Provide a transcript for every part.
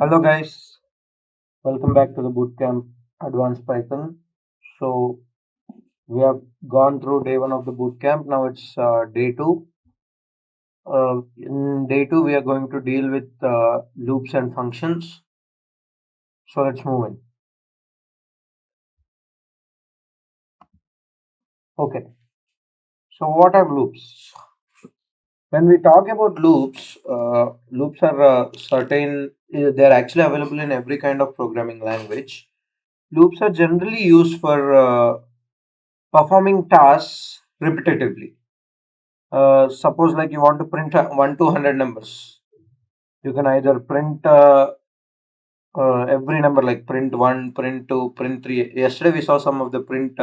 Hello guys, welcome back to the bootcamp Advanced Python. So we have gone through day one of the bootcamp. Now it's day two. In day two, we are going to deal with loops and functions. So let's move in. Okay. So what are loops? When we talk about loops, loops are they're actually available in every kind of programming language. Loops are generally used for performing tasks repetitively. Suppose like you want to print 1 to 100 numbers. You can either print every number like print 1, print 2, print 3. Yesterday we saw some of the print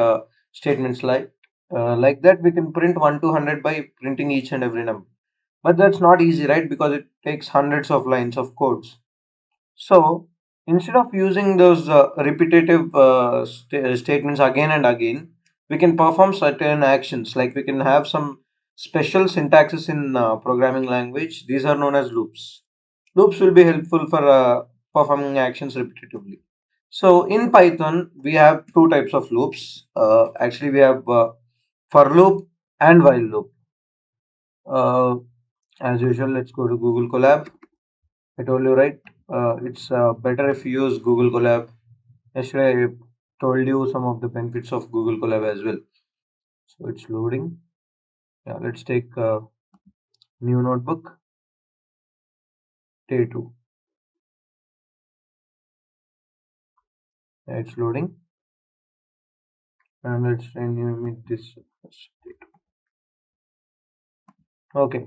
statements like that. We can print 1 to 100 by printing each and every number. But that's not easy, right? Because it takes hundreds of lines of codes. So instead of using those repetitive statements again and again, we can perform certain actions. Like we can have some special syntaxes in programming language. These are known as loops. Loops will be helpful for performing actions repetitively. So in Python, we have two types of loops. Actually, we have for loop and while loop. Uh, as usual, let's go to Google Colab. I told you, right? It's better if you use Google Colab. Yesterday, I told you some of the benefits of Google Colab as well. So it's loading. Yeah, let's take a new notebook. Day two. Yeah, it's loading. And let's rename it this. Day two. Okay.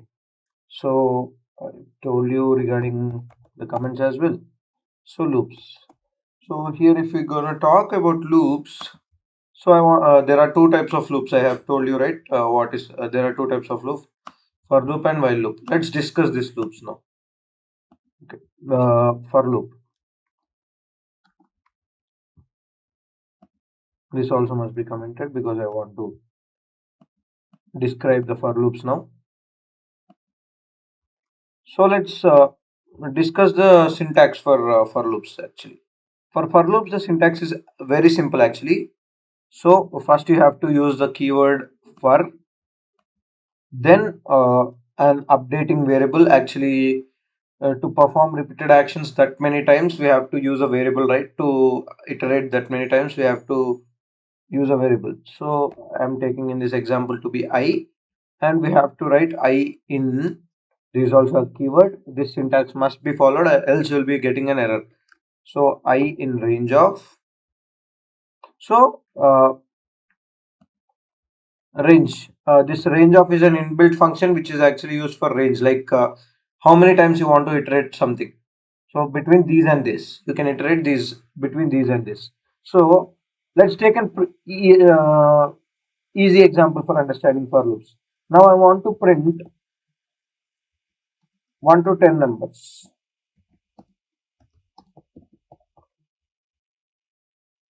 So I told you regarding the comments as well. So loops. So here, if we're gonna talk about loops, so I want there are two types of loops. I have told you, right? What is there are two types of loops: for loop and while loop. Let's discuss these loops now. Okay. For loop. This also must be commented because I want to describe the for loops now. So let's discuss the syntax for loops actually. For loops, the syntax is very simple actually. So first you have to use the keyword for, then an updating variable actually to perform repeated actions that many times we have to use a variable, right? To iterate that many times we have to use a variable. So I'm taking in this example to be I, and we have to write I in. This is also a keyword. This syntax must be followed, else you'll be getting an error. So I in range of. So range. This range of is an inbuilt function which is actually used for range, like how many times you want to iterate something. So between these and this, you can iterate these between these and this. So let's take an easy example for understanding for loops. Now I want to print 1 to 10 numbers.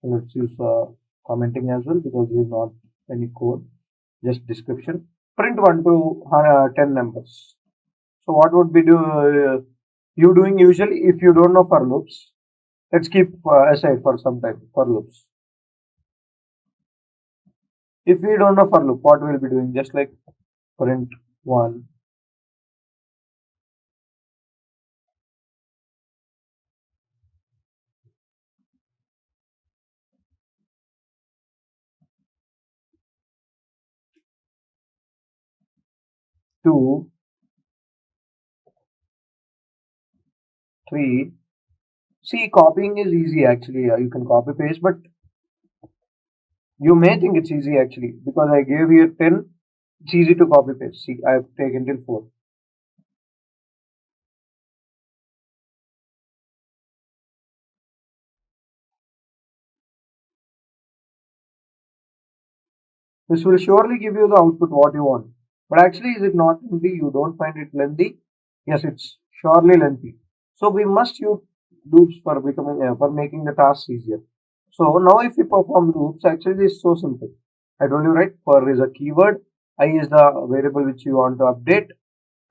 Let's use commenting as well because this is not any code, just description. Print 1 to 10 numbers. So what would be you doing usually if you don't know for loops? Let's keep aside for some time for loops. If we don't know for loop, what we'll be doing? Just like print 1, 2, 3. See, copying is easy actually. You can copy paste, but you may think it's easy actually because I gave here 10. It's easy to copy paste. See, I've taken till 4. This will surely give you the output what you want. But actually, is it not lengthy? You don't find it lengthy? Yes, it's surely lengthy. So we must use loops for for making the tasks easier. So now if we perform loops, actually it's so simple. I told you, right? For is a keyword, I is the variable which you want to update,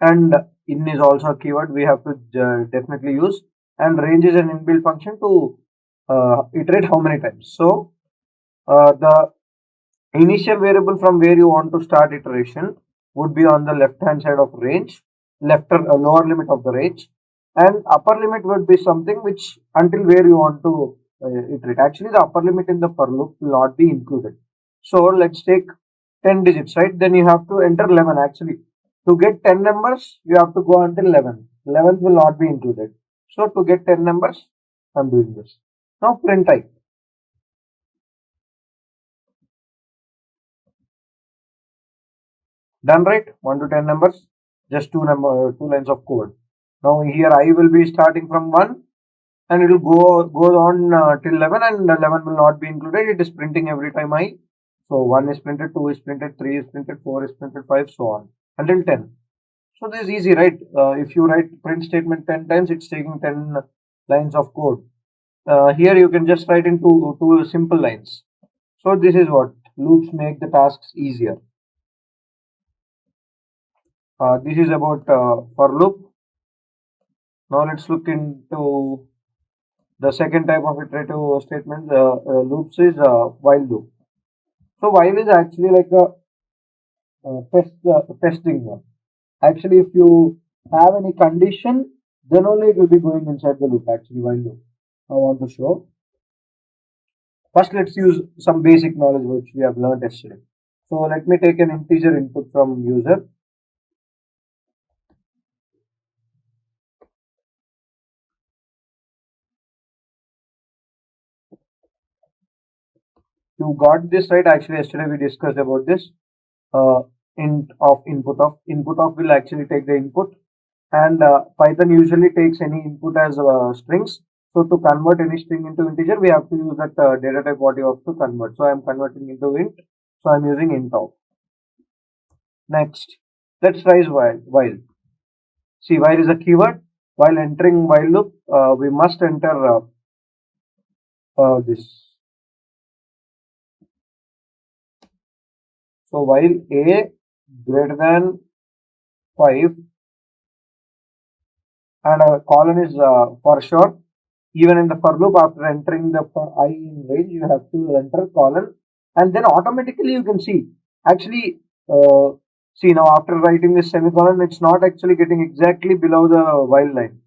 and in is also a keyword we have to definitely use. and range is an inbuilt function to iterate how many times. So the initial variable from where you want to start iteration would be on the left hand side of range, left or lower limit of the range, and upper limit would be something which until where you want to iterate. Actually, the upper limit in the for loop will not be included. So let's take 10 digits, right? Then you have to enter 11 actually. To get 10 numbers, you have to go until 11. 11th will not be included. So to get 10 numbers, I'm doing this. Now print type. Done, right? 1 to 10 numbers, just two lines of code. Now here I will be starting from 1 and it will go on till 11, and 11 will not be included. It is printing every time I. So 1 is printed, 2 is printed, 3 is printed, 4 is printed, 5, so on until 10. So this is easy, right? If you write print statement 10 times, it's taking 10 lines of code. Here you can just write in two simple lines. So this is what loops make the tasks easier. This is about for loop. Now let's look into the second type of iterative statement. Loops is while loop. So while is actually like a testing one. Actually, if you have any condition, then only it will be going inside the loop. Actually, while loop. I want to show. First, let's use some basic knowledge which we have learned yesterday. So let me take an integer input from user. You got this right. Actually, yesterday we discussed about this. Uh, int of input of will actually take the input, and Python usually takes any input as strings. So to convert any string into integer, we have to use that data type what you have to convert. So I am converting into int. So I'm using int of. Next, let's try while. See, while is a keyword. While entering while loop, we must enter this. So while a greater than 5 and a colon is for sure. Even in the for loop, after entering the for I in range, you have to enter colon, and then automatically you can see. Actually, see now after writing this semicolon, it's not actually getting exactly below the while line.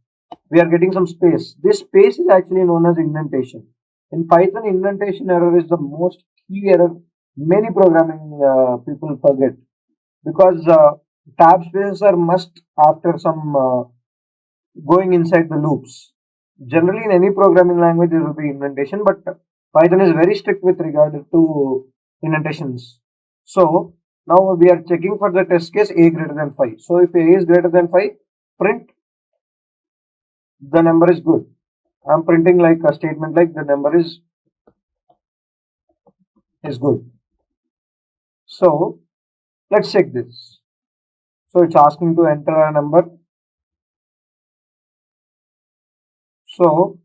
We are getting some space. This space is actually known as indentation. In Python, indentation error is the most key error many programming people forget, because tab spaces are must after some going inside the loops. Generally, in any programming language, there will be indentation, but Python is very strict with regard to indentations. So now we are checking for the test case a greater than 5. So if a is greater than 5, print the number is good. I'm printing like a statement like the number is good. So let's check this. So it's asking to enter a number. So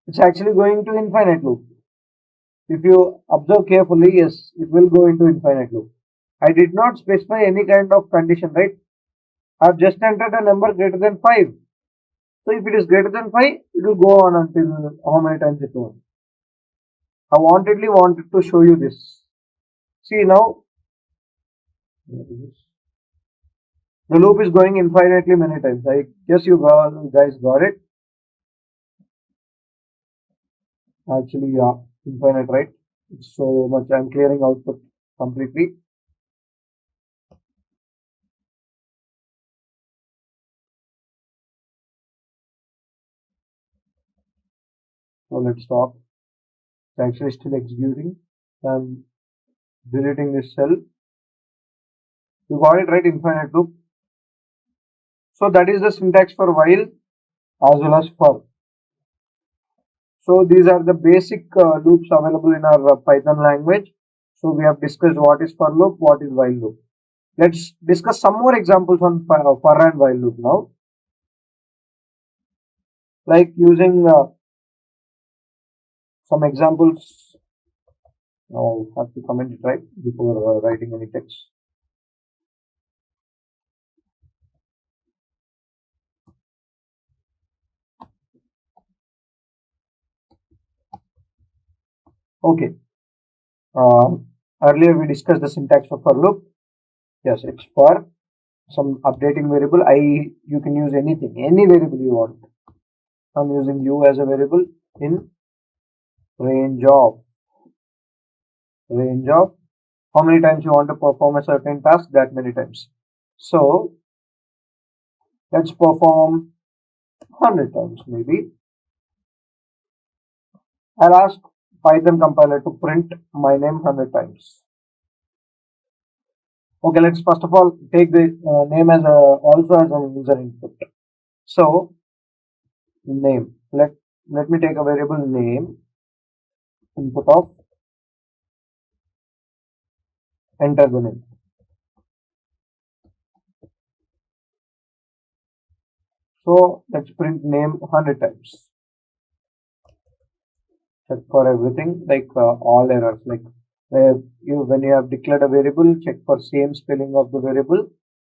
it's actually going to infinite loop. If you observe carefully, yes, it will go into infinite loop. I did not specify any kind of condition, right? I've just entered a number greater than 5. So if it is greater than 5, it will go on until how many times it wants. I wanted to show you this. See now, the loop is going infinitely many times. I guess you guys got it. Actually, yeah, infinite, right? It's so much. I'm clearing output completely. So let's stop. It's actually still executing. I'm deleting this cell. You got it right, infinite loop. So that is the syntax for while as well as for. So these are the basic loops available in our Python language. So we have discussed what is for loop, what is while loop. Let's discuss some more examples on for and while loop now. Like using some examples. Now I have to comment it right before writing any text. Okay. Uh, Earlier we discussed the syntax for loop. Yes, it's for some updating variable. You can use anything, any variable you want. I'm using u as a variable in range of range of how many times you want to perform a certain task, that many times. So let's perform 100 times maybe. I'll ask Python compiler to print my name 100 times. Okay, let's first of all take the name as also as a user input. So name, let me take a variable name, input of, enter the name. So let's print name 100 times. Check for everything, like all errors, like when you have declared a variable, check for same spelling of the variable,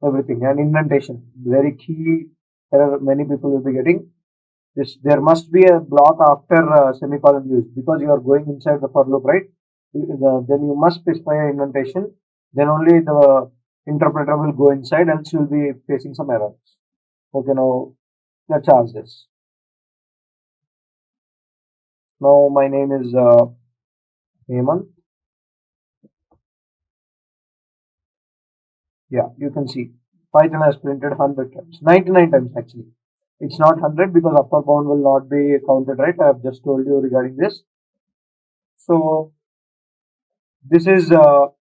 everything, and indentation, very key error many people will be getting. There must be a block after semicolon used, because you are going inside the for loop, right? Then you must specify an indentation, then only the interpreter will go inside, else you will be facing some errors. Okay, now let's ask this. Now my name is Hemant. Yeah, you can see Python has printed 100 times, 99 times actually. It's not 100 because upper bound will not be counted, right? I have just told you regarding this. So this is 1 to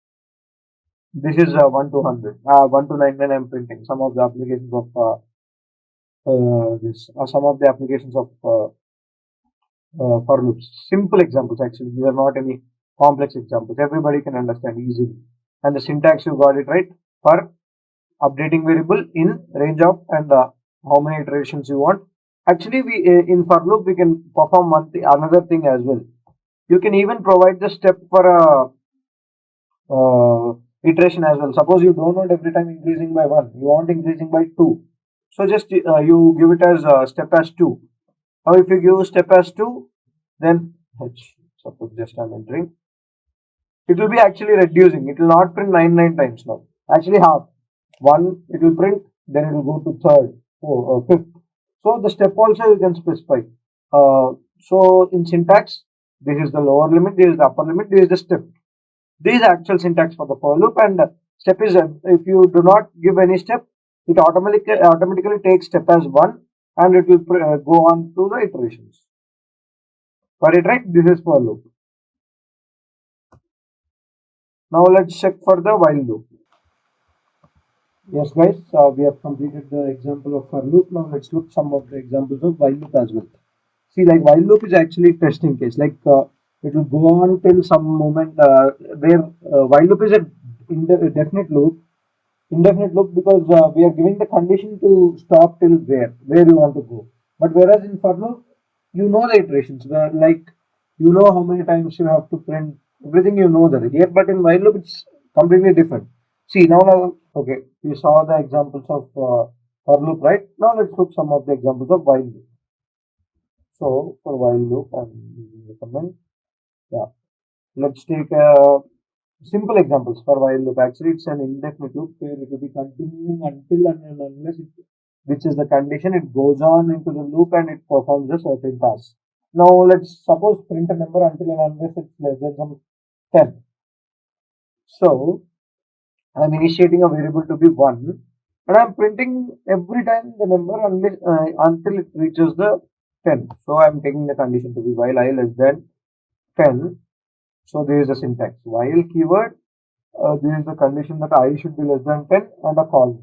100, 1 to 99. I'm printing some of the applications of some of the applications of for loops. Simple examples actually. These are not any complex examples. Everybody can understand easily. And the syntax you got it right. For updating variable in range of and how many iterations you want. Actually, we in for loop we can perform another thing as well. You can even provide the step for a iteration as well. Suppose you don't want every time increasing by 1, you want increasing by 2. So just you give it as step as 2. Now if you give step as 2, then suppose just I'm entering, it will be actually reducing. It will not print 99 times now. Actually half. 1 it will print, then it will go to third, fifth. So the step also you can specify. So in syntax, this is the lower limit, this is the upper limit, this is the step. This is actual syntax for the for loop, and step is if you do not give any step, it automatically takes step as 1 and it will go on to the iterations. Got it right? This is for loop. Now let's check for the while loop. Yes, guys, we have completed the example of for loop. Now let's look some of the examples of while loop as well. See, like while loop is actually testing case. Like it will go on till some moment where while loop is a definite loop, indefinite loop, because we are giving the condition to stop till where you want to go. But whereas in for loop, you know the iterations, where like you know how many times you have to print everything, you know that here. But in while loop, it's completely different. See now, okay, we saw the examples of for loop, right? Now let's look some of the examples of while loop. So for while loop, I'm using the command. Yeah, let's take simple examples for while loop. Actually, it's an indefinite loop where it will be continuing until and unless which is the condition, it goes on into the loop and it performs a certain task. Now let's suppose print a number until and unless it's less than some 10. So I'm initiating a variable to be 1 and I'm printing every time the number until it reaches the 10. So I'm taking the condition to be while I less than 10. So there is a syntax while keyword. This is the condition that I should be less than 10 and a call.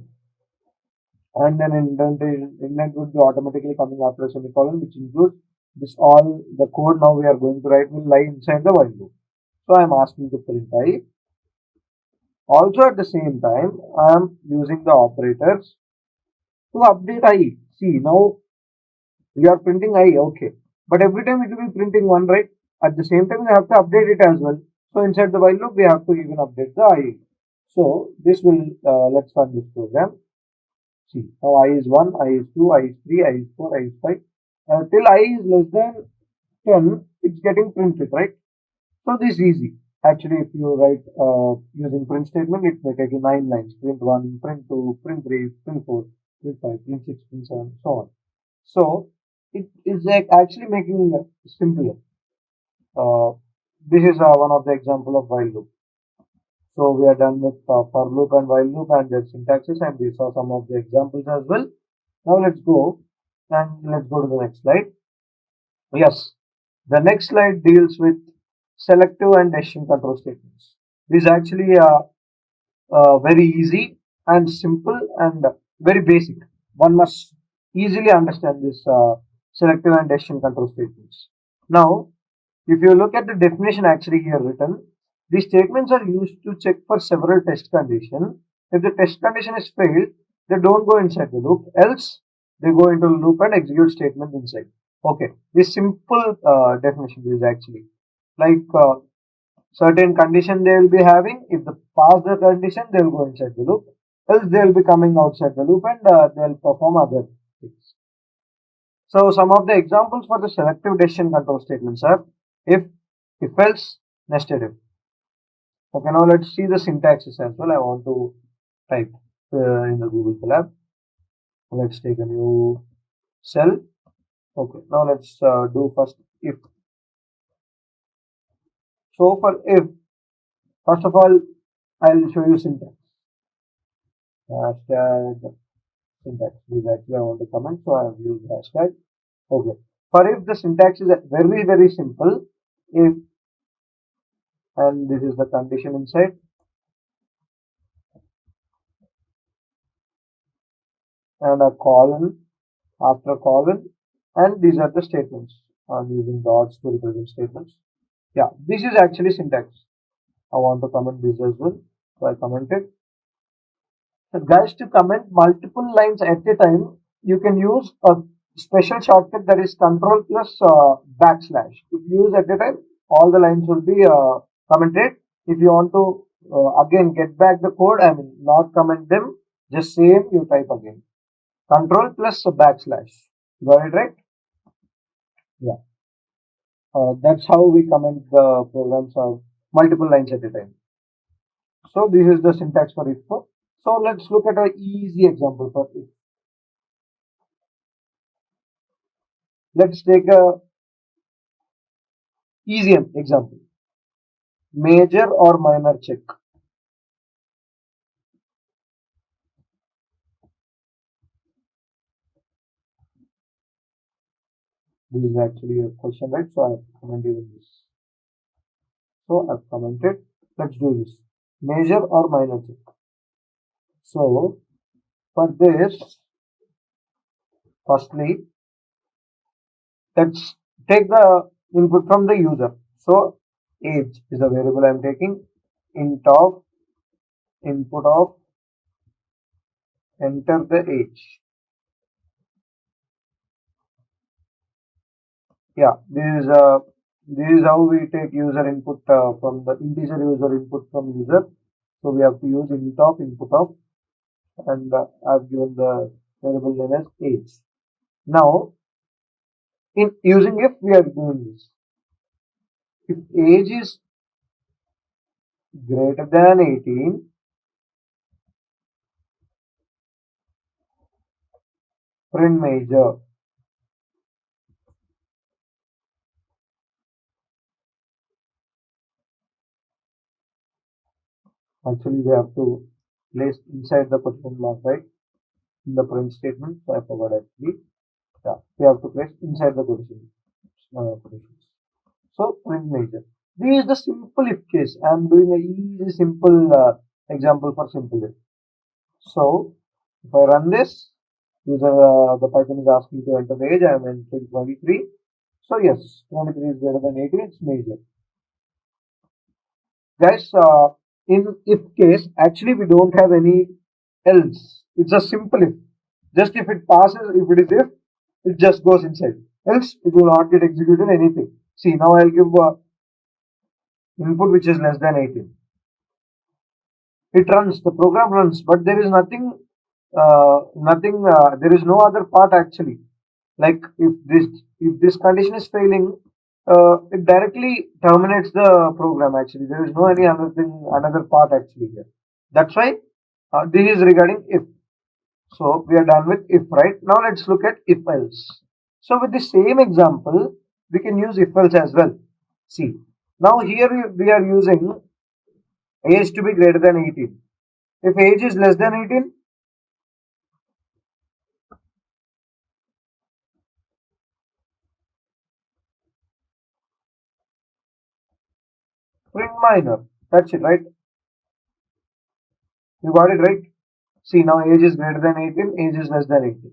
And then indent would be automatically coming after a semicolon, which includes this all the code now we are going to write will lie inside the while loop. So I'm asking to print I. Also at the same time, I am using the operators to update I. See now we are printing I, okay. But every time it will be printing 1, right? At the same time, we have to update it as well. So inside the while loop, we have to even update the I. So this will, let's run this program. See, now I is 1, I is 2, I is 3, I is 4, I is 5. Till I is less than 10, it's getting printed, right? So this is easy. Actually, if you write using print statement, it may take you 9 lines: print 1, print 2, print 3, print 4, print 5, print 6, print 7, so on. So it is like actually making it simpler. Uh, this is one of the example of while loop. So we are done with for loop and while loop and their syntaxes, and we saw some of the examples as well. Now let's go to the next slide. Yes, the next slide deals with selective and decision control statements. This is actually very easy and simple and very basic. One must easily understand this selective and decision control statements. Now, if you look at the definition actually here written, these statements are used to check for several test conditions. If the test condition is failed, they don't go inside the loop, else they go into the loop and execute statement inside. Okay, this simple definition is actually like certain condition they will be having. If they pass the condition, they will go inside the loop. Else they will be coming outside the loop and they'll perform other things. So some of the examples for the selective decision control statements are if else, nested if. Okay, now let's see the syntaxes as well. I want to type in the Google Colab. Let's take a new cell. Okay, now let's do first if. So for if, first of all, I'll show you syntax. Hashtag syntax. This actually I want to comment, so I have used hashtag. Okay. For if, the syntax is very simple. If, and this is the condition inside, and a colon after colon, and these are the statements. I'm using dots to represent statements. Yeah, this is actually syntax. I want to comment this as well, so I commented. So guys, to comment multiple lines at a time, you can use a special shortcut that is control plus backslash. If you use at a time, all the lines will be commented. If you want to again get back the code, I mean not comment them, just same you type again. Control plus backslash. Got it right? Yeah. That's how we comment the programs of multiple lines at a time. So this is the syntax for if. So let's look at an easy example for if. Let's take a easy example. Major or minor check. This is actually a question, right? So I have commented this. So I've commented. Let's do this. Major or minor check. So for this, firstly, let's take the input from the user. So age is the variable I'm taking. Int of input of enter the age. Yeah, this is how we take user input from the integer user input from user. So we have to use int of input of, and I've given the variable name as age. Now, in using if, we are doing this. If age is greater than 18, print major. Actually, we have to place inside the question mark, right? In the print statement. So I forgot actually. Yeah, we have to place inside the question. So print major. This is the simple if case. I am doing a easy simple example for simple if. So if I run this, the Python is asking to enter the age. I am entering 23. So yes, 23 is greater than 18. It's major. Guys, in if case, actually we don't have any else. It's a simple if. Just if it passes, if it is if, it just goes inside. Else, it will not get executed anything. See, now I'll give input which is less than 18. It runs, the program runs, but there is nothing, there is no other part actually. Like if this condition is failing, it directly terminates the program. Actually, there is no any other thing, another part actually here. That's why this is regarding if. So we are done with if, right? Now let's look at if else. So with the same example, we can use if else as well. See, now here we are using age to be greater than 18. If age is less than 18, print minor. That's it, right? You got it right. See, now age is greater than 18, age is less than 18.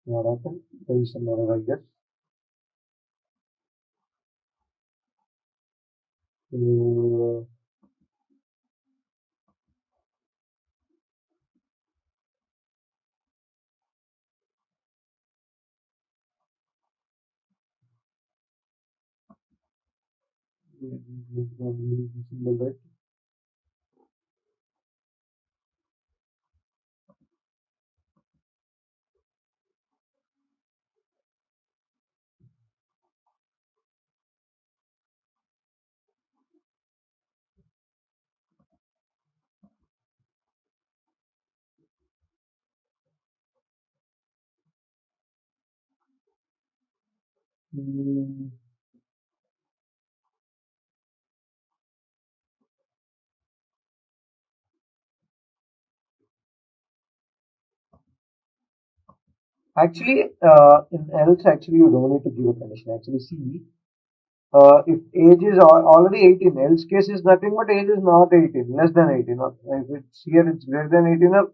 What happened? There is some error, I guess. Uh, symbol, right? Mm, Actually, in else, actually, you don't need to give a condition. Actually, see, if age is already 18, else case is nothing but age is not 18, less than 18. Or if it's here, it's greater than 18. Or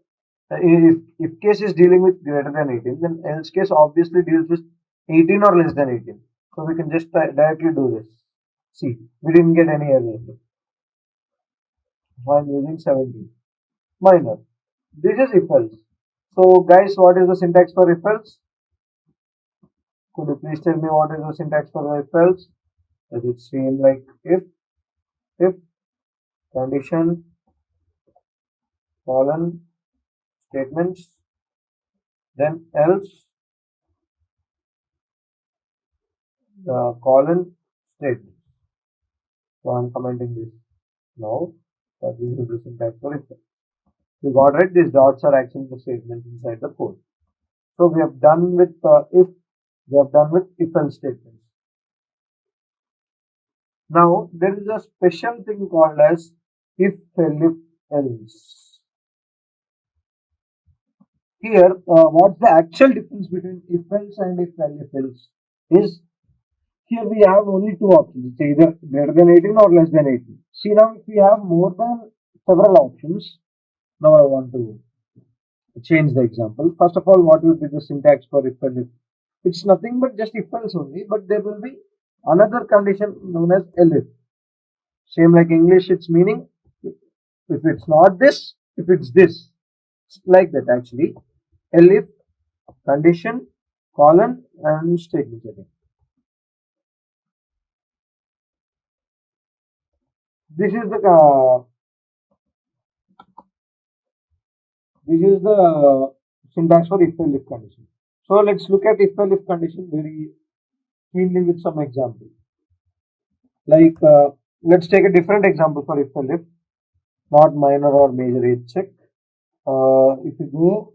if case is dealing with greater than 18, then else case obviously deals with 18 or less than 18. So we can just directly do this. See, we didn't get any error. So I'm using 17. Minor. This is if else. So, guys, what is the syntax for if else? Could you please tell me what is the syntax for if else? Does it seem like if condition, colon, statements, then else, colon, statement. So I'm commenting this now. But this is the syntax for if else. We got it. These dots are actually the statements inside the code. So we have done with if. We have done with if else statements. Now there is a special thing called as if else. Here, what's the actual difference between if else and if else is here we have only two options. It's either greater than 18 or less than 18. See now if we have more than several options, now I want to change the example. First of all, what would be the syntax for if else? It's nothing but just if else only, but there will be another condition known as elif. Same like English, its meaning if it's not this, if it's this. It's like that actually. Elif, condition, colon, and statement setting. This is the syntax for if else condition. So let's look at if else condition very keenly with some example. Like let's take a different example for if else, not minor or major age check. If you go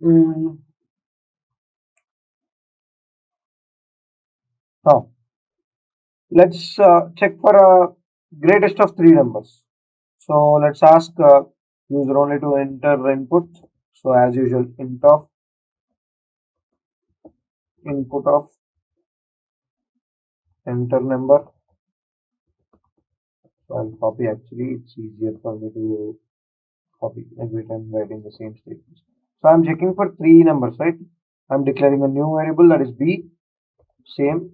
um, now let's check for a greatest of three numbers. So let's ask user only to enter input. So as usual, input of enter number. So I'll copy actually, it's easier for me to copy every time writing the same statement. So I'm checking for three numbers, right? I'm declaring a new variable that is B, same,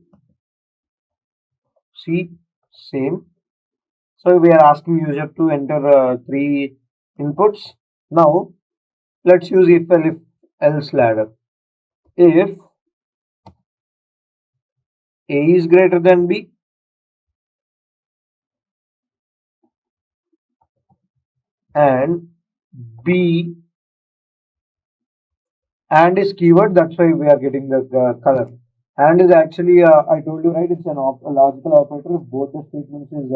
C, same. So we are asking user to enter three inputs. Now let's use if else ladder. If A is greater than B, and B And is keyword, that's why we are getting the color. And is actually, I told you right, it's a logical operator. If both the statements is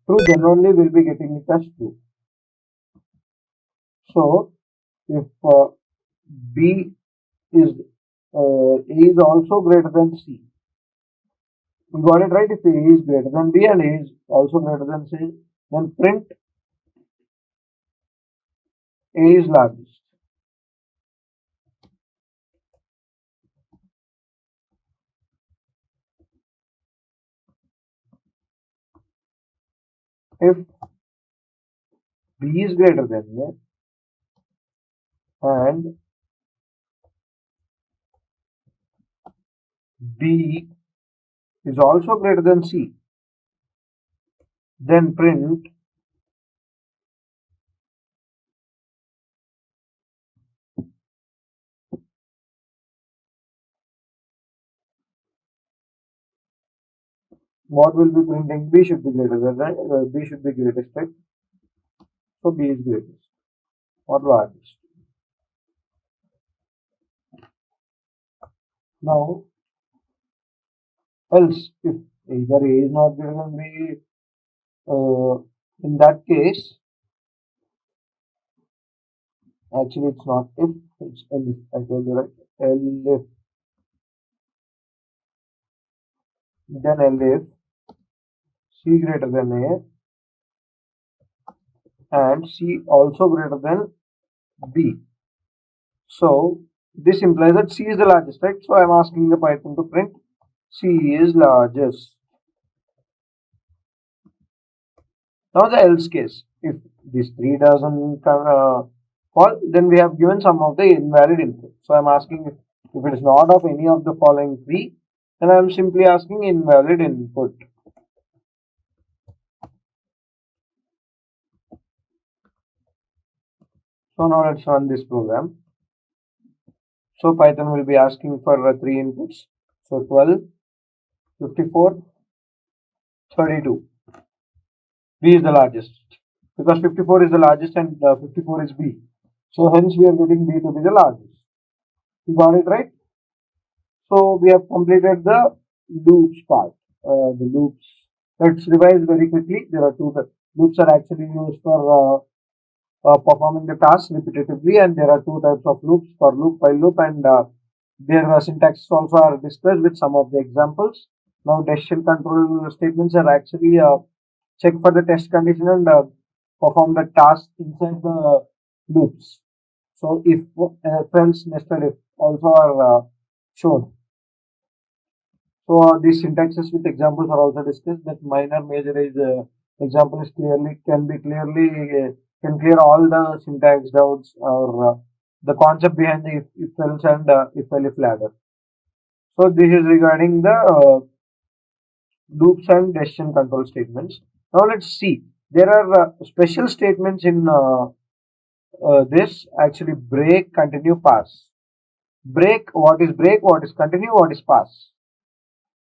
true, then only we'll be getting it as true. So if B is A is also greater than C, you got it right. If A is greater than B and A is also greater than C, then print A is largest. If B is greater than A and B is also greater than C, then print what will be printing. B should be greater than right? B should be greatest, right? So B is greatest or largest. Now, else if either A is not greater than B, in that case, actually it's not if, it's L if. I told you right. L if, then L if C greater than A and C also greater than B. So this implies that C is the largest, right? So I'm asking the Python to print C is largest. Now the else case, if this 3 doesn't fall, then we have given some of the invalid input. So I'm asking if it is not of any of the following 3, then I'm simply asking invalid input. So now let's run this program. So Python will be asking for 3 inputs. So 12, 54, 32. B is the largest because 54 is the largest and 54 is B. So hence we are getting B to be the largest. You got it right? So we have completed the loops part. The loops. Let's revise very quickly. There are two loops are actually used for performing the task repetitively, and there are two types of loops: for loop, while loop, and their syntaxes also are discussed with some of the examples. Now, decision control statements are actually check for the test condition and perform the task inside the loops. So, if else, nested if also are shown. So these syntaxes with examples are also discussed. That minor major is example is can clear all the syntax doubts or the concept behind the if else and if elif ladder. So this is regarding the loops and decision control statements. Now let's see. There are special statements in this actually break, continue, pass. Break, what is break, what is continue, what is pass.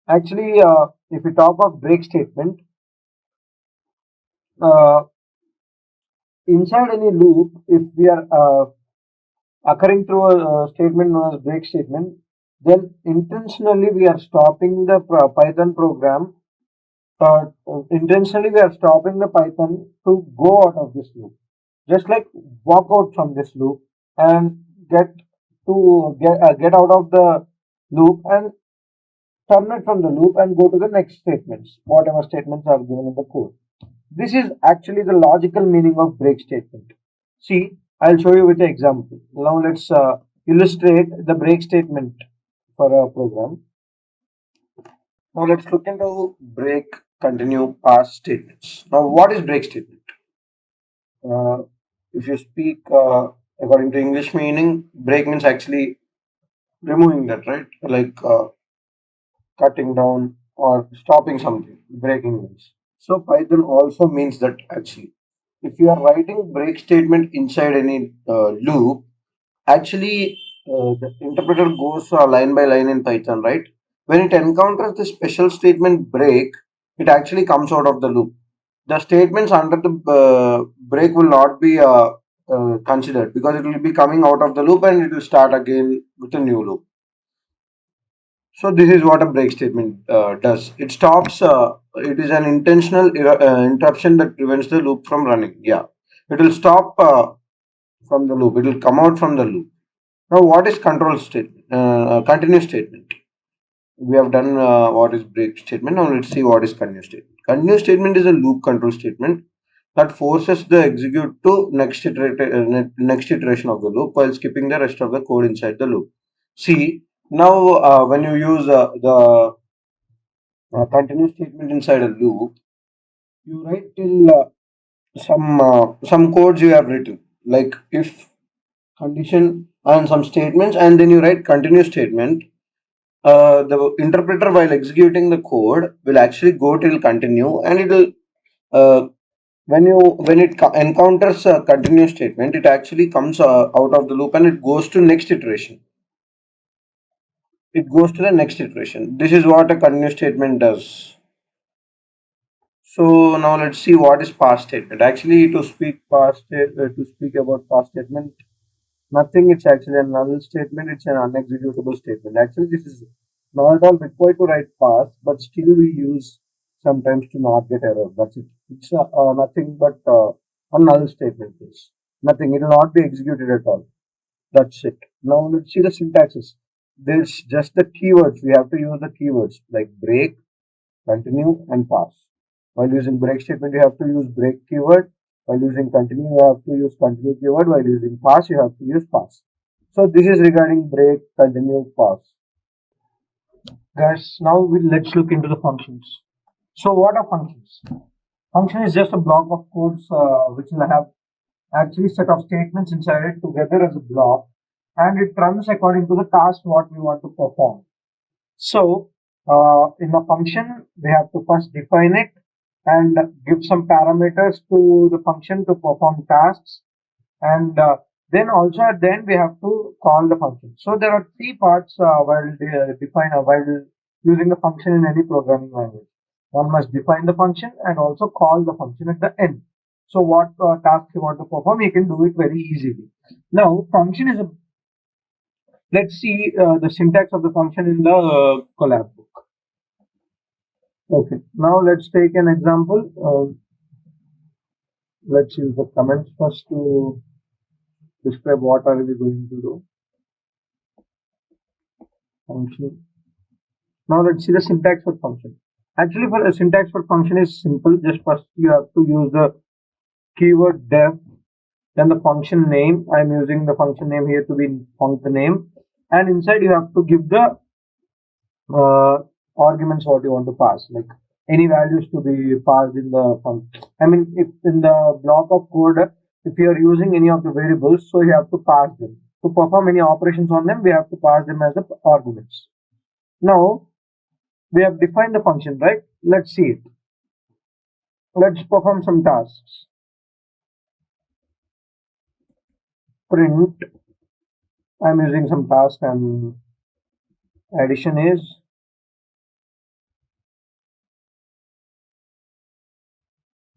Actually, if we talk of break statement, uh, inside any loop, if we are occurring through a statement known as break statement, then intentionally we are stopping the Python program. Intentionally we are stopping the Python to go out of this loop. Just like walk out from this loop and get out of the loop and terminate from the loop and go to the next statements, whatever statements are given in the code. This is actually the logical meaning of break statement. See, I'll show you with an example. Now let's illustrate the break statement for a program. Now let's look into break, continue, pass statements. Now what is break statement? If you speak according to English meaning, break means actually removing that, right? Like cutting down or stopping something, breaking means. So Python also means that actually. If you are writing break statement inside any loop, actually the interpreter goes line by line in Python, right? When it encounters the special statement break, it actually comes out of the loop. The statements under the break will not be considered, because it will be coming out of the loop and it will start again with a new loop. So this is what a break statement does. It stops. It is an intentional interruption that prevents the loop from running. Yeah, it will stop from the loop. It will come out from the loop. Now, what is control statement? Continuous statement. We have done what is break statement. Now let's see what is continuous statement. Continuous statement is a loop control statement that forces the execute to next iteration of the loop while skipping the rest of the code inside the loop. See, now when you use the continuous statement inside a loop, you write till some codes you have written, like if condition and some statements, and then you write continuous statement. The interpreter, while executing the code, will actually go till continue, and it will uh, when it encounters a continuous statement, it actually comes out of the loop and it goes to next iteration. It goes to the next iteration. This is what a continuous statement does. So now let's see what is pass statement. Actually, to speak about pass statement, nothing. It's actually a null statement. It's an unexecutable statement. Actually, this is not at all required to write pass, but still we use sometimes to not get error. That's it. It's nothing but a null statement. Is nothing. It will not be executed at all. That's it. Now let's see the syntaxes. There's just the keywords. We have to use the keywords like break, continue, and pass. While using break statement, you have to use break keyword. While using continue, you have to use continue keyword. While using pass, you have to use pass. So this is regarding break, continue, pass. Guys, now let's look into the functions. So what are functions? Function is just a block of codes which will have actually set of statements inside it together as a block, and it runs according to the task what we want to perform. So in a function, we have to first define it and give some parameters to the function to perform tasks, and then also at the end we have to call the function. So there are three parts while using the function in any programming language. One must define the function and also call the function at the end. So what task you want to perform, you can do it very easily. Now function is a let's see the syntax of the function in the collab book. Okay, now let's take an example. Let's use the comments first to describe what are we going to do. Function. Now let's see the syntax for function. Actually, for a syntax for function is simple. Just first you have to use the keyword def, then the function name. I'm using the function name here to be function name, and inside you have to give the arguments what you want to pass, like any values to be passed in the function. I mean, if in the block of code, if you are using any of the variables, so you have to pass them. To perform any operations on them, we have to pass them as the arguments. Now, we have defined the function, right? Let's see it. Let's perform some tasks. Print. I'm using some task, and addition is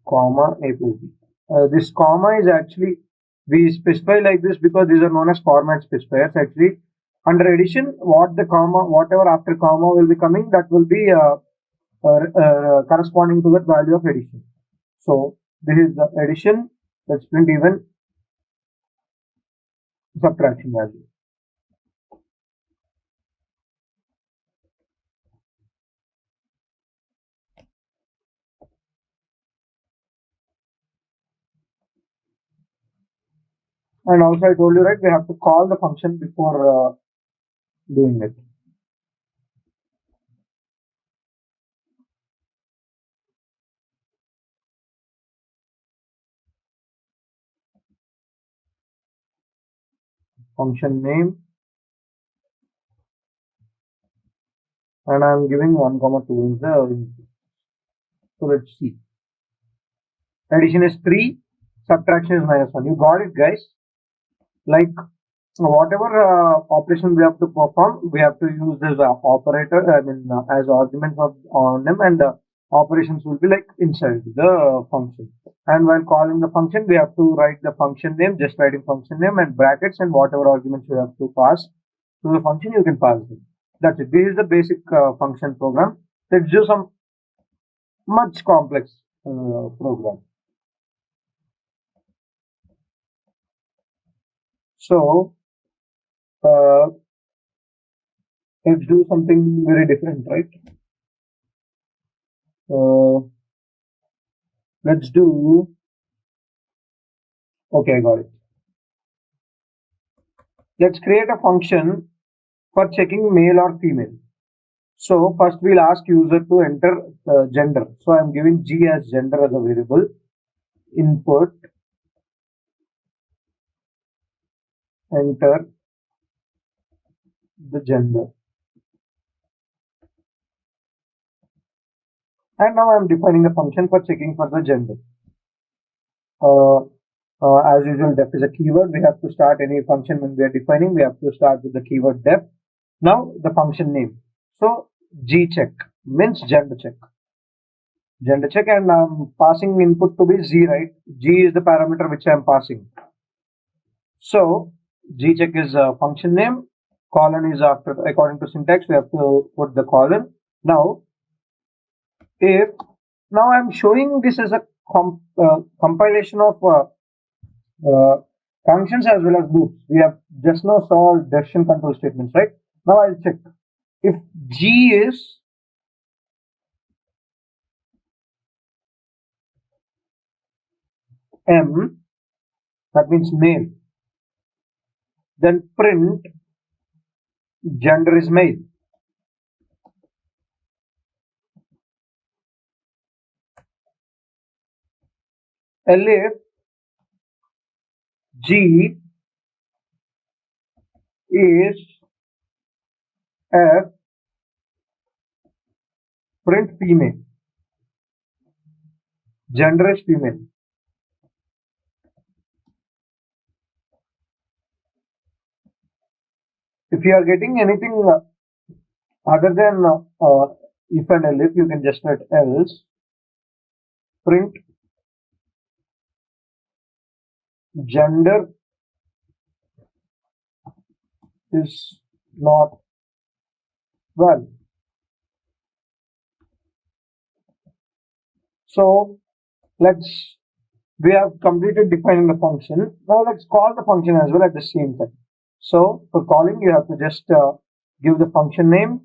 comma a plus b. This comma is actually, we specify like this because these are known as format specifiers. Actually, under addition, whatever after comma will be coming, that will be corresponding to that value of addition. So this is the addition. Let's print even subtraction value. And also I told you, right, we have to call the function before doing it. Function name, and I'm giving 1 comma 2 in the input. So let's see. Addition is 3, subtraction is -1. You got it, guys? Like whatever operation we have to perform, we have to use this operator, I mean, as arguments on them, and operations will be like inside the function. And while calling the function, we have to write the function name, just writing function name and brackets, and whatever arguments you have to pass to the function, you can pass them. That's it. This is the basic function program. Let's do some much complex program. So uh, let's do something very different, right? Let's do. Okay, I got it. Let's create a function for checking male or female. So first we'll ask user to enter gender. So I'm giving G as gender as a variable. Input, enter the gender. And now I'm defining a function for checking for the gender. As usual, def is a keyword. We have to start any function when we are defining. We have to start with the keyword def. Now the function name. So G check means gender check. Gender check, and I'm passing input to be Z, right? G is the parameter which I'm passing. So G check is a function name. Colon is after, according to syntax, we have to put the colon. Now, if now I'm showing this as a compilation of functions as well as loops. We have just now saw decision control statements, right? Now I'll check if G is M, that means male, then print gender is male. If G is F, print female, gender is female. If you are getting anything other than if and elif, you can just write else. Print gender is not well. So we have completed defining the function. Now let's call the function as well at the same time. So for calling, you have to just give the function name,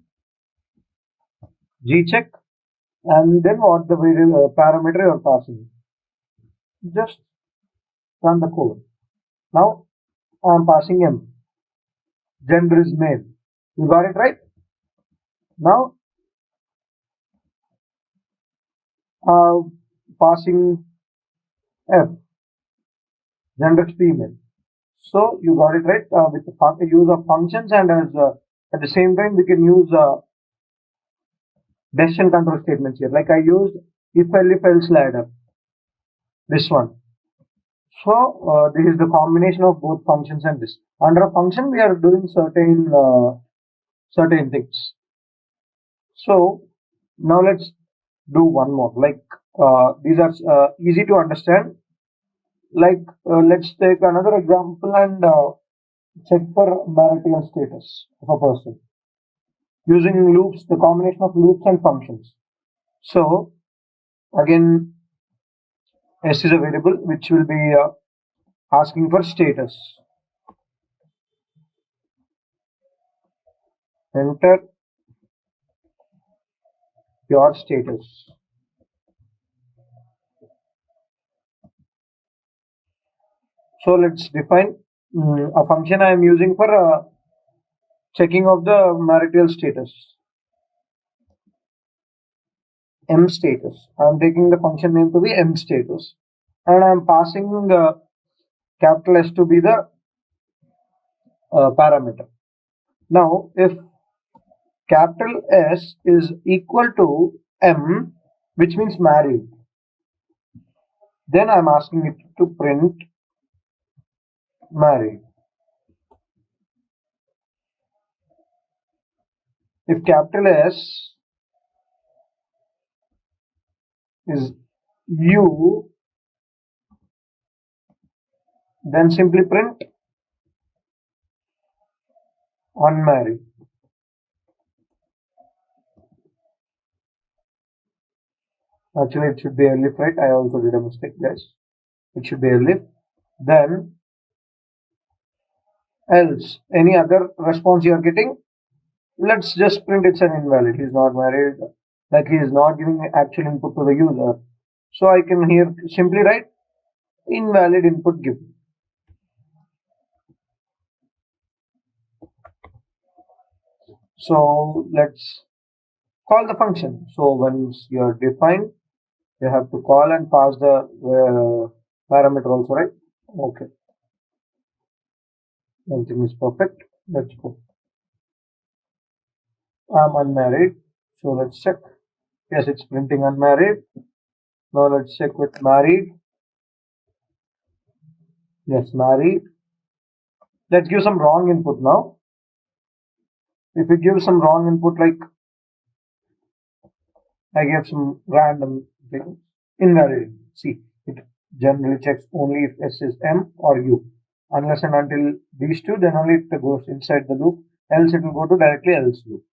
gcheck, and then what the parameter you are passing. Just run the code. Now I am passing M. Gender is male. You got it right? Now passing F. Gender is female. So you got it right with the use of functions, and as at the same time we can use decision control statements here. Like I used if else ladder. This one. So this is the combination of both functions and this. Under a function, we are doing certain things. So now let's do one more. Like these are easy to understand. Like let's take another example and check for marital status of a person using loops, the combination of loops and functions. So again, S is a variable which will be asking for status. Enter your status. So let's define a function I am using for checking of the marital status. M status. I am taking the function name to be M status, and I am passing capital S to be the parameter. Now, if capital S is equal to M, which means married, then I am asking it to print married. If capital S is you, then simply print unmarried. Actually, it should be elif, right? I also did a mistake, guys. It should be elif. Then else, any other response you are getting, let's just print it's an invalid. He's not married, like he is not giving actual input to the user. So I can here simply write invalid input given. So let's call the function. So once you are defined, you have to call and pass the parameter also, right? Okay, everything is perfect. Let's go. I'm unmarried, so let's check. Yes, it's printing unmarried. Now let's check with married. Yes, married. Let's give some wrong input now. If we give some wrong input, like I gave some random thing, invalid. See, it generally checks only if S is M or U. Unless and until these two, then only it goes inside the loop. Else it will go to directly else loop.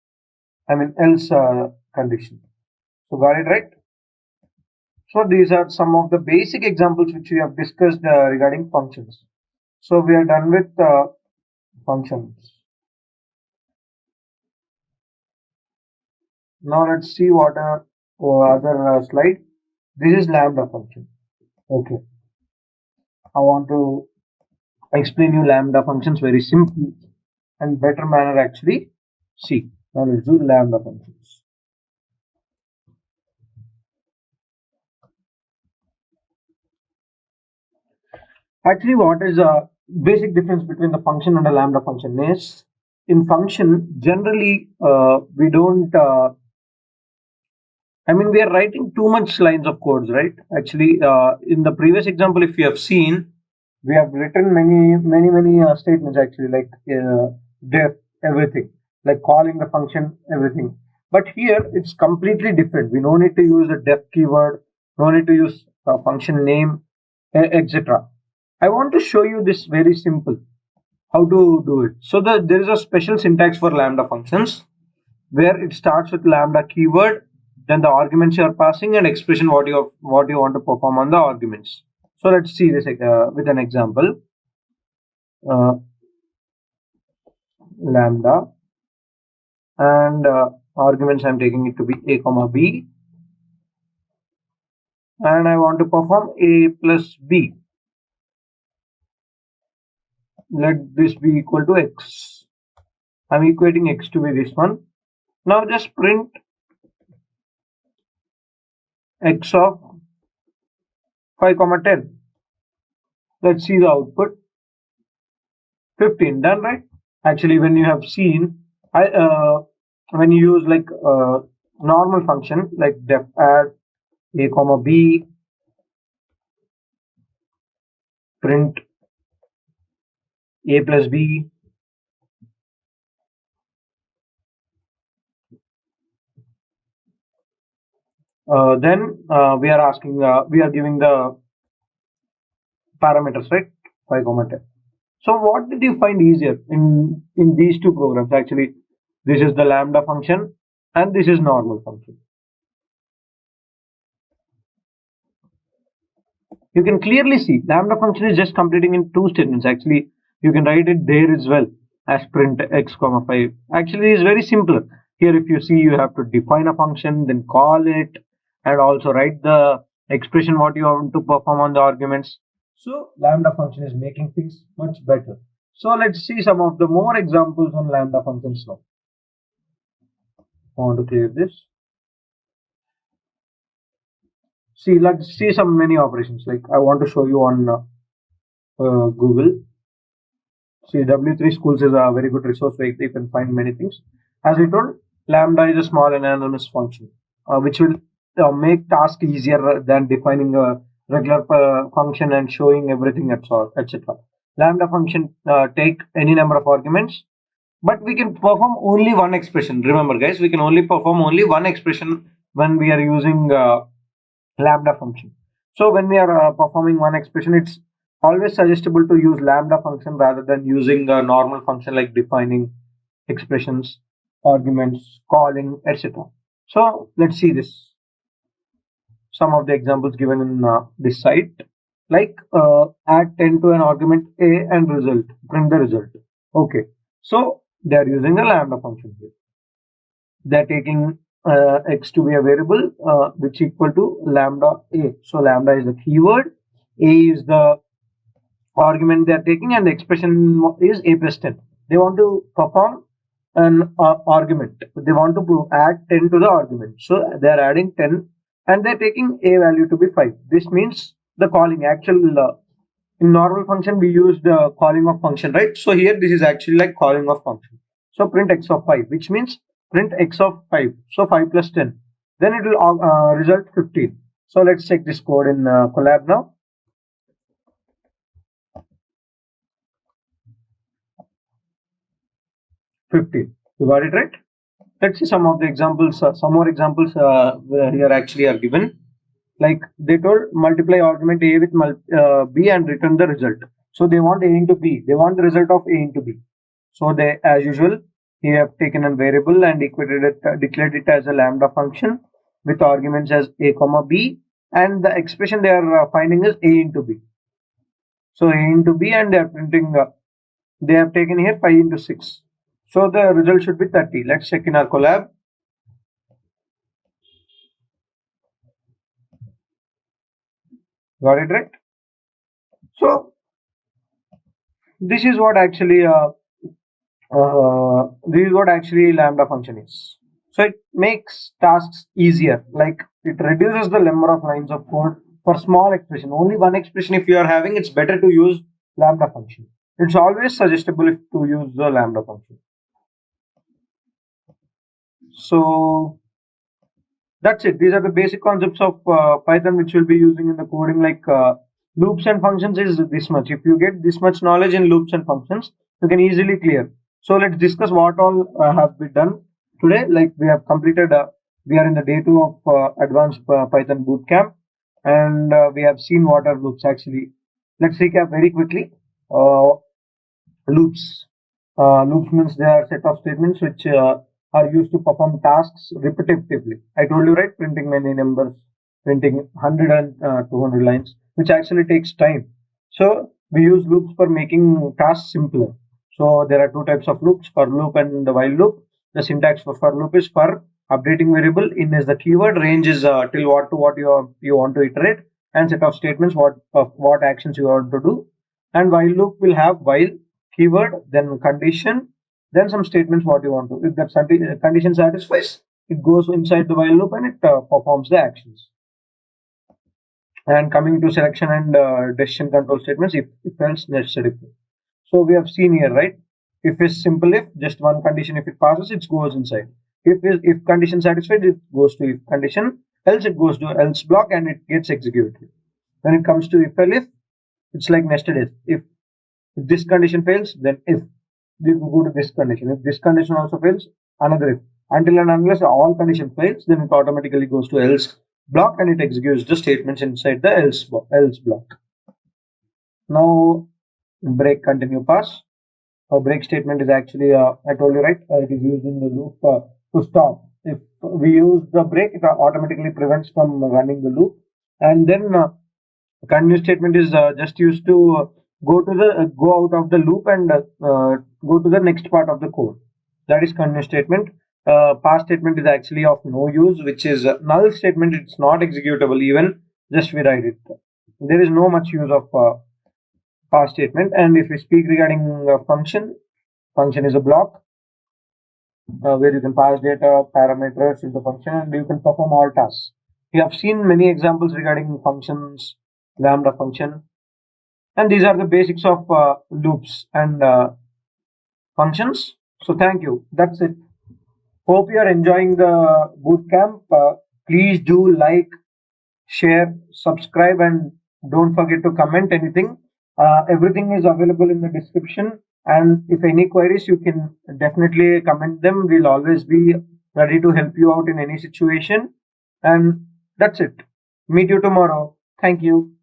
I mean else condition. So got it right? So these are some of the basic examples which we have discussed regarding functions. So we are done with functions. Now let's see what are other slide. This is lambda function. Okay, I want to explain you lambda functions very simple and better manner actually. See, now let's do lambda functions. Actually, what is a basic difference between the function and a lambda function is in function generally we don't I mean we are writing too much lines of codes, right? Actually, in the previous example, if you have seen, we have written many statements actually, like def everything, like calling the function everything. But here it's completely different. We no need to use a def keyword, no need to use a function name, etc. I want to show you this very simple how to do it. So there is a special syntax for lambda functions where it starts with lambda keyword, then the arguments you are passing and expression what you want to perform on the arguments. So let's see this with an example. Uh, Lambda and arguments I'm taking it to be a comma b, and I want to perform a plus b. Let this be equal to x. I'm equating x to be this one. Now just print x of 5 comma 10. Let's see the output. 15. Done, right? Actually, when you have seen, when you use like normal function like def add a comma b, print a plus b, then we are asking, we are giving the parameters, right? 5 comma 10. So what did you find easier in these two programs? Actually, this is the lambda function and this is normal function. You can clearly see lambda function is just completing in two statements. Actually, you can write it there as well as print x comma 5. Actually, it is very simple. Here, if you see, you have to define a function, then call it, and also write the expression what you want to perform on the arguments. So lambda function is making things much better. So let's see some of the more examples on lambda functions now. I want to clear this. See, let's see some many operations. Like I want to show you on Google. See, W3 Schools is a very good resource where you can find many things. As I told, lambda is a small anonymous function, which will make task easier than defining a regular function and showing everything at all, etc. Lambda function take any number of arguments, but we can perform only one expression. Remember, guys, we can only perform only one expression when we are using lambda function. So when we are performing one expression, it's always suggestible to use lambda function rather than using a normal function like defining expressions, arguments, calling, etc. So let's see this. Some of the examples given in this site, like add 10 to an argument a and result, print the result. Okay, so they are using a lambda function here. They're taking x to be a variable which equal to lambda a. So lambda is the keyword, a is the argument they are taking, and the expression is a plus 10. They want to perform an argument. They want to add 10 to the argument. So they are adding 10 and they're taking a value to be 5. This means the calling actual in normal function we use the calling of function, right? So here this is actually like calling of function. So print x of 5, which means print x of 5. So 5 plus 10. Then it will result 15. So let's check this code in Colab now. 15. You got it right? Let's see some of the examples. Some more examples here actually are given. Like they told multiply argument a with b and return the result. So they want a into b. They want the result of a into b. So they, as usual, here have taken a variable and equated it, declared it as a lambda function with arguments as a comma b, and the expression they are finding is a into b. So a into b, and they are printing. They have taken here 5 into 6. So the result should be 30. Let's check in our Colab. Got it right? So this is what actually lambda function is. So it makes tasks easier. Like it reduces the number of lines of code for small expression. Only one expression if you are having, it's better to use lambda function. It's always suggestible to use the lambda function. So that's it. These are the basic concepts of Python which we'll be using in the coding. Like loops and functions is this much. If you get this much knowledge in loops and functions, you can easily clear. So let's discuss what all have been done today. Like we have completed, we are in the day 2 of advanced Python bootcamp, and we have seen what are loops actually. Let's recap very quickly. Loops. Loops means they are a set of statements which are used to perform tasks repetitively. I told you, right? Printing many numbers, printing 100 and 200 lines, which actually takes time. So we use loops for making tasks simpler. So there are two types of loops, for loop and the while loop. The syntax for loop is for updating variable, in is the keyword, range is till what to what you want to iterate, and set of statements what actions you want to do. And while loop will have while keyword, then condition, then some statements what you want to. If that condition satisfies, it goes inside the while loop and it performs the actions. And coming to selection and decision control statements, if else, nested if. So we have seen here, right? If is simple if, just one condition, if it passes, it goes inside. If condition satisfied, it goes to if condition, else it goes to else block and it gets executed. When it comes to if, it's like nested if this condition fails, then if we go to this condition. If this condition also fails, another if. Until and unless all condition fails, then it automatically goes to else block and it executes the statements inside the else block. Now break, continue, pass. A break statement is actually, I told you, right? It is used in the loop to stop. If we use the break, it automatically prevents from running the loop. And then continue statement is just used to go out of the loop and go to the next part of the code. That is continue statement. Pass statement is actually of no use, which is null statement. It's not executable even, just we write it. There is no much use of pass statement. And if we speak regarding function is a block where you can pass data, parameters into function, and you can perform all tasks. We have seen many examples regarding functions, lambda function, and these are the basics of loops and functions. So thank you. That's it. Hope you are enjoying the bootcamp. Please do like, share, subscribe, and don't forget to comment anything. Everything is available in the description. And if any queries, you can definitely comment them. We'll always be ready to help you out in any situation. And that's it. Meet you tomorrow. Thank you.